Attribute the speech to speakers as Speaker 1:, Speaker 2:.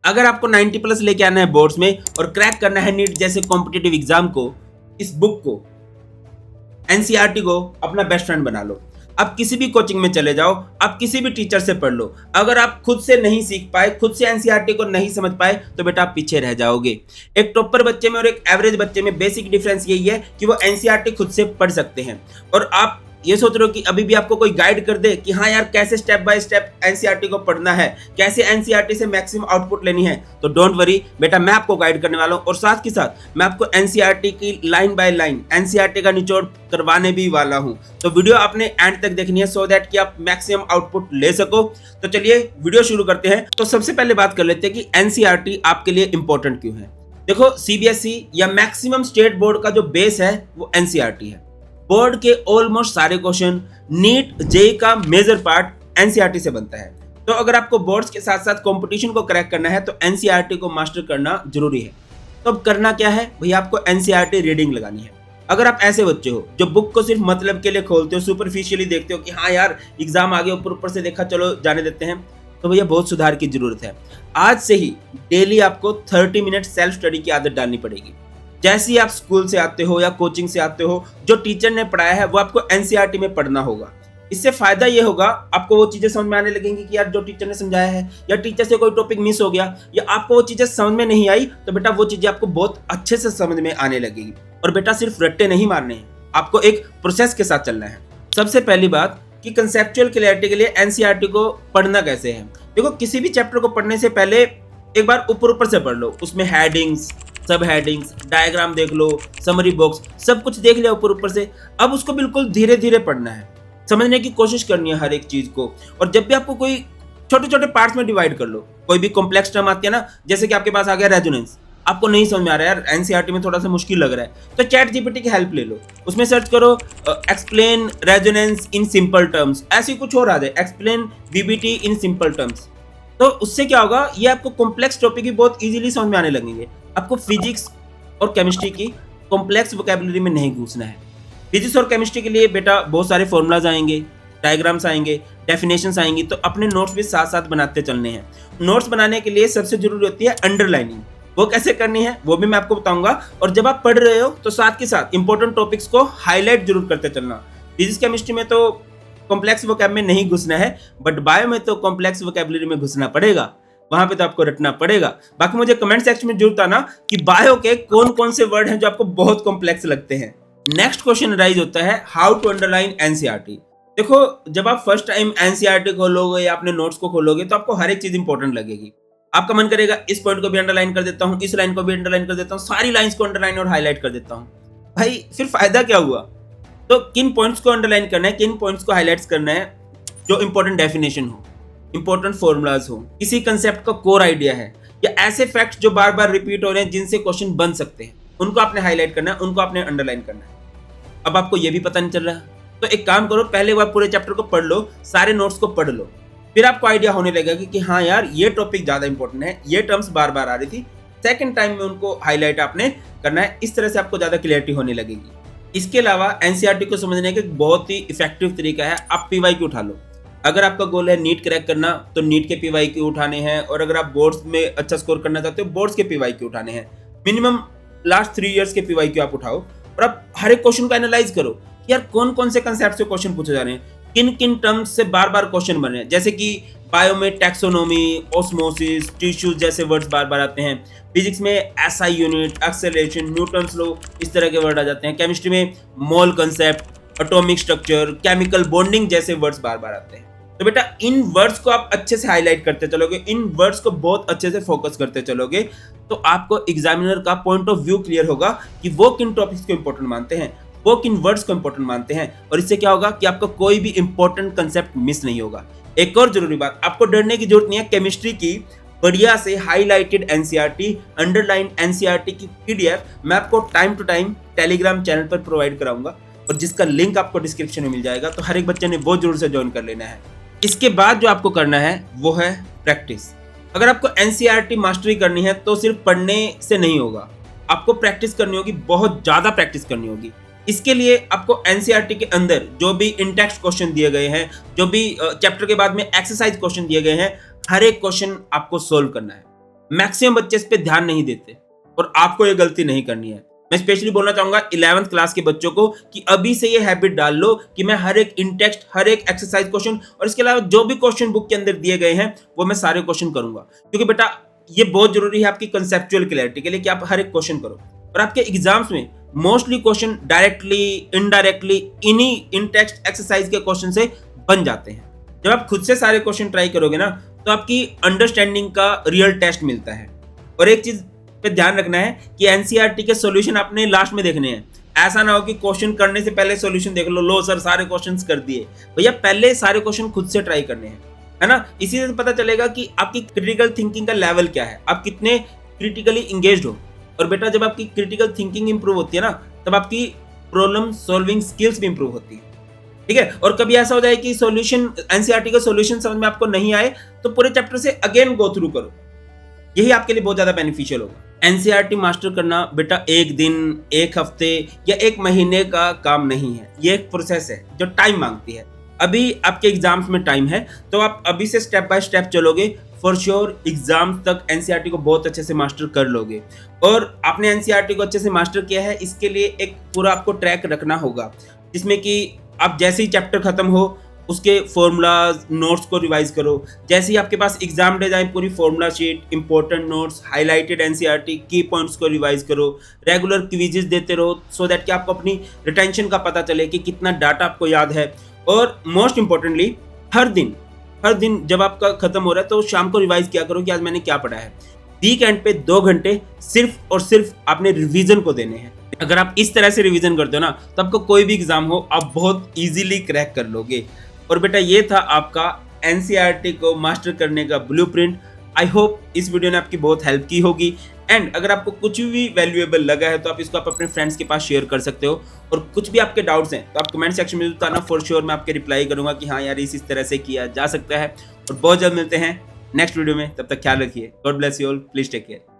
Speaker 1: अगर आपको 90 प्लस लेके आना है बोर्ड्स में और क्रैक करना है नीट जैसे कॉम्पिटिटिव एग्जाम को, इस बुक को, एनसीईआरटी को अपना बेस्ट फ्रेंड बना लो। आप किसी भी कोचिंग में चले जाओ, आप किसी भी टीचर से पढ़ लो, अगर आप खुद से नहीं सीख पाए, खुद से एनसीईआरटी को नहीं समझ पाए, तो बेटा आप पीछे रह जाओगे। एक टॉपर बच्चे में और एक एवरेज बच्चे में बेसिक डिफरेंस यही है कि वो एनसीईआरटी खुद से पढ़ सकते हैं। और आप ये सोच रहे हो कि अभी भी आपको कोई गाइड कर दे कि हाँ यार कैसे स्टेप बाय स्टेप एनसीईआरटी को पढ़ना है, कैसे एनसीईआरटी से मैक्सिमम आउटपुट लेनी है, तो डोंट वरी बेटा, मैं आपको गाइड करने वाला हूँ। और साथ के साथ मैं आपको एनसीईआरटी की लाइन बाय लाइन एनसीईआरटी का निचोड़ करवाने भी वाला हूँ। तो वीडियो आपने एंड तक देखनी है सो दैट कि आप मैक्सिमम आउटपुट ले सको। तो चलिए वीडियो शुरू करते हैं। तो सबसे पहले बात कर लेते हैं कि एनसीईआरटी आपके लिए इंपॉर्टेंट क्यों है। देखो, सीबीएसई या मैक्सिमम स्टेट बोर्ड का जो बेस है वो एनसीईआरटी है। बोर्ड के ऑलमोस्ट सारे क्वेश्चन, नीट जेईई का मेजर पार्ट एनसीईआरटी से बनता है। तो अगर आपको बोर्ड्स के साथ साथ कंपटीशन को क्रैक करना है तो एनसीईआरटी को मास्टर करना जरूरी है। तो अब करना क्या है भैया, आपको एनसीईआरटी रीडिंग लगानी है। अगर आप ऐसे बच्चे हो जो बुक को सिर्फ मतलब के लिए खोलते हो, सुपरफिशियली देखते हो कि हाँ यार एग्जाम आ गया, ऊपर ऊपर से देखा, चलो जाने देते हैं, तो भैया बहुत सुधार की जरूरत है। आज से ही डेली आपको 30 मिनट सेल्फ स्टडी की आदत डालनी पड़ेगी। जैसे ही आप स्कूल से आते हो या कोचिंग से आते हो, जो टीचर ने पढ़ाया है वो आपको एनसीईआरटी में पढ़ना होगा। इससे फायदा ये होगा, आपको वो चीजें समझ में आने लगेंगी कि यार जो टीचर ने समझाया है, या टीचर से कोई टॉपिक मिस हो गया या आपको वो चीजें समझ में नहीं आई, तो बेटा वो चीजें आपको बहुत अच्छे से समझ में आने लगेगी। और बेटा सिर्फ रट्टे नहीं मारने हैं, आपको एक प्रोसेस के साथ चलना है। सबसे पहली बात कि कंसेप्चुअल क्लैरिटी के लिए एनसीईआरटी को पढ़ना कैसे है। देखो, किसी भी चैप्टर को पढ़ने से पहले एक बार ऊपर ऊपर से पढ़ लो, उसमें हेडिंग्स, सब हेडिंग्स, डायग्राम देख लो, समरी बॉक्स, सब कुछ देख लिया ऊपर ऊपर से। अब उसको बिल्कुल धीरे धीरे पढ़ना है, समझने की कोशिश करनी है हर एक चीज को। और जब भी आपको कोई छोटे छोटे पार्ट्स में डिवाइड कर लो, कोई भी कॉम्प्लेक्स टर्म आती है ना, जैसे कि आपके पास आ गया रेजोनेंस, आपको नहीं समझ में आ रहा है यार, एनसीईआरटी में थोड़ा सा मुश्किल लग रहा है, तो चैट जीपीटी की हेल्प ले लो। उसमें सर्च करो explain resonance in simple terms, ऐसे कुछ और आ जाए, explain VBT in simple terms. तो उससे क्या होगा, ये आपको कॉम्प्लेक्स टॉपिक भी बहुत इजीली समझ में आने लगेंगे। आपको फिजिक्स और केमिस्ट्री की कॉम्प्लेक्स वोकैबुलरी में नहीं घुसना है। फिजिक्स और केमिस्ट्री के लिए बेटा बहुत सारे फॉर्मूलाज आएंगे, डायग्राम्स आएंगे, डेफिनेशंस आएंगी, तो अपने नोट्स भी साथ साथ बनाते चलने हैं। नोट्स बनाने के लिए सबसे जरूरी होती है अंडरलाइनिंग। वो कैसे करनी है वो भी मैं आपको बताऊंगा। और जब आप पढ़ रहे हो तो साथ के साथ इंपॉर्टेंट टॉपिक्स को हाईलाइट जरूर करते चलना। फिजिक्स केमिस्ट्री में तो कॉम्प्लेक्स वोकैब में नहीं घुसना है, बट बायो में तो कॉम्प्लेक्स वोकैबुलरी में घुसना पड़ेगा, वहां पे तो आपको रटना पड़ेगा। बाकी मुझे कमेंट सेक्शन में जरूर बताना कि बायो के कौन कौन से वर्ड हैं जो आपको बहुत कॉम्प्लेक्स लगते हैं। नेक्स्ट क्वेश्चन राइज होता है, हाउ टू अंडरलाइन एनसीईआरटी। देखो, जब आप फर्स्ट टाइम एनसीईआरटी खोलोगे या अपने नोट्स को खोलोगे तो आपको हर एक चीज इंपॉर्टेंट लगेगी। आपका मन करेगा इस पॉइंट को भी अंडरलाइन कर देता हूँ, इस लाइन को भी अंडरलाइन कर देता हूँ, सारी लाइंस को अंडरलाइन और हाईलाइट कर देता हूँ। भाई फिर फायदा क्या हुआ। तो किन पॉइंट्स को अंडरलाइन करना है, किन पॉइंट्स को हाईलाइट करना है, जो इंपॉर्टेंट डेफिनेशन हो, इंपॉर्टेंट फॉर्मूलाज हो, किसी कंसेप्ट का कोर आइडिया है, या ऐसे फैक्ट्स जो बार बार रिपीट हो रहे हैं जिनसे क्वेश्चन बन सकते हैं, उनको आपने हाईलाइट करना है, उनको आपने अंडरलाइन करना है। अब आपको ये भी पता नहीं चल रहा, तो एक काम करो, पहले बार पूरे चैप्टर को पढ़ लो, सारे नोट्स को पढ़ लो, फिर आपको आइडिया होने लगेगा कि हाँ यार ये टॉपिक ज्यादा इंपॉर्टेंट है, ये टर्म्स बार बार आ रही थी, सेकंड टाइम में उनको हाईलाइट आपने करना है। इस तरह से आपको ज्यादा क्लियरिटी होने लगेगी। इसके अलावा एनसीईआरटी को समझने का एक बहुत ही इफेक्टिव तरीका है, आप पीवाईक्यू उठा लो। अगर आपका गोल है नीट क्रैक करना तो नीट के पीवाईक्यू उठाने हैं, और अगर आप बोर्ड्स में अच्छा स्कोर करना चाहते हो बोर्ड्स के पीवाईक्यू उठाने हैं। मिनिमम लास्ट 3 इयर्स के पीवाईक्यू आप उठाओ और आप हर एक क्वेश्चन को एनालाइज करो कि यार कौन कौन से कंसेप्ट से क्वेश्चन पूछे जा रहे हैं, किन किन टर्म्स से बार बार क्वेश्चन बन रहे हैं। जैसे कि बायो में टैक्सोनॉमी, ऑस्मोसिस, टिश्यूज जैसे वर्ड्स बार बार आते हैं। फिजिक्स में SI unit, acceleration, Newton's law, इस तरह के वर्ड आ जाते हैं। केमिस्ट्री में मोल concept, atomic structure, chemical bonding जैसे वर्ड्स बार बार आते हैं। तो बेटा इन वर्ड्स को आप अच्छे से हाईलाइट करते चलोगे, इन वर्ड्स को बहुत अच्छे से फोकस करते चलोगे, तो आपको एग्जामिनर का पॉइंट ऑफ व्यू क्लियर होगा कि वो किन टॉपिक्स को इंपॉर्टेंट मानते हैं, वो किन वर्ड्स को इंपॉर्टेंट मानते हैं। और इससे क्या होगा कि आपको कोई भी इंपॉर्टेंट कंसेप्ट मिस नहीं होगा। एक और जरूरी बात, आपको डरने की जरूरत नहीं है। केमिस्ट्री की बढ़िया से हाईलाइटेड एनसीईआरटी, अंडरलाइन एनसीईआरटी की पीडीएफ मैं आपको time to time Telegram channel पर प्रोवाइड कराऊंगा, और जिसका लिंक आपको डिस्क्रिप्शन में मिल जाएगा। तो हर एक बच्चे ने वो जरूर से ज्वाइन कर लेना है। इसके बाद जो आपको करना है वो है प्रैक्टिस। अगर आपको एनसीईआरटी मास्टरी करनी है तो सिर्फ पढ़ने से नहीं होगा, आपको प्रैक्टिस करनी होगी, बहुत ज्यादा प्रैक्टिस करनी होगी। इसके लिए आपको एनसीईआरटी के अंदर जो भी इन-टेक्स्ट क्वेश्चन दिए गए हैं, जो भी चैप्टर के बाद में एक्सरसाइज क्वेश्चन दिए गए हैं, हर एक क्वेश्चन आपको सोल्व करना है। मैक्सिमम बच्चे इस पे ध्यान नहीं देते और आपको ये गलती नहीं करनी है। मैं स्पेशली बोलना चाहूंगा 11th क्लास के बच्चों को कि अभी से ये हैबिट डाल लो कि मैं हर एक इन टेक्स्ट, हर एक एक्सरसाइज क्वेश्चन और इसके अलावा जो भी क्वेश्चन बुक के अंदर दिए गए हैं वो मैं सारे क्वेश्चन करूंगा, क्योंकि बेटा ये बहुत जरूरी है आपकी कंसेप्चुअल क्लैरिटी के लिए कि आप हर एक क्वेश्चन करो। और आपके एग्जाम्स में मोस्टली क्वेश्चन डायरेक्टली, इनडायरेक्टली इन्हीं इन टेक्स्ट एक्सरसाइज के क्वेश्चन से बन जाते हैं। जब आप खुद से सारे क्वेश्चन ट्राई करोगे ना तो आपकी अंडरस्टैंडिंग का रियल टेस्ट मिलता है। और एक चीज पे ध्यान रखना है कि एनसीईआरटी के सॉल्यूशन आपने लास्ट में देखने हैं। ऐसा ना हो कि क्वेश्चन करने से पहले सॉल्यूशन देख लो सर सारे क्वेश्चंस कर दिए। भैया पहले सारे क्वेश्चन खुद से ट्राई करने हैं, है ना। इसी से पता चलेगा कि आपकी क्रिटिकल थिंकिंग का लेवल क्या है, आप कितने क्रिटिकली इंगेज्ड हो। और बेटा जब आपकी क्रिटिकल थिंकिंग इंप्रूव होती है ना तब आपकी प्रॉब्लम सॉल्विंग स्किल्स भी इंप्रूव होती है, ठीक है। और कभी ऐसा हो जाए कि सॉल्यूशन, एनसीईआरटी का सॉल्यूशन समझ में आपको नहीं आए तो पूरे चैप्टर से अगेन गो थ्रू करो, यही आपके लिए बहुत ज्यादा बेनिफिशियल होगा। एनसीईआरटी मास्टर करना बेटा एक दिन, एक हफ्ते या एक महीने का काम नहीं है, ये एक प्रोसेस है जो टाइम मांगती है। अभी आपके एग्जाम्स में टाइम है तो आप अभी से स्टेप बाय स्टेप चलोगे, फॉर श्योर एग्जाम तक एनसीईआरटी को बहुत अच्छे से मास्टर कर लोगे। और आपने एनसीईआरटी को अच्छे से मास्टर किया है, इसके लिए एक पूरा आपको ट्रैक रखना होगा जिसमें कि आप जैसे ही चैप्टर खत्म हो उसके फॉर्मूलाज, नोट्स को रिवाइज करो। जैसे ही आपके पास एग्जाम डे जाए पूरी formula sheet, important notes, highlighted NCERT की पॉइंट्स को रिवाइज करो। रेगुलर क्विजेस देते रहो सो दैट कि आपको अपनी रिटेंशन का पता चले कि कितना डाटा आपको याद है। और मोस्ट इंपॉर्टेंटली हर दिन जब आपका खत्म हो रहा है तो शाम को रिवाइज किया करो कि आज मैंने क्या पढ़ा है। वीकेंड पे 2 घंटे सिर्फ और सिर्फ आपने रिवीजन को देने हैं। अगर आप इस तरह से रिवीजन करते हो ना तो आपको कोई भी एग्जाम हो आप बहुत इजीली क्रैक कर लोगे। और बेटा ये था आपका एनसीईआरटी को मास्टर करने का ब्लूप्रिंट। आई होप इस वीडियो ने आपकी बहुत हेल्प की होगी। एंड अगर आपको कुछ भी वैल्यूएबल लगा है तो आप इसको अपने फ्रेंड्स के पास शेयर कर सकते हो। और कुछ भी आपके डाउट्स हैं तो आप कमेंट सेक्शन में बताना, फॉर श्योर मैं आपके रिप्लाई करूंगा कि हाँ यार इस तरह से किया जा सकता है। और बहुत जल्द मिलते हैं नेक्स्ट वीडियो में, तब तक ख्याल रखिए। God bless you all, please take care.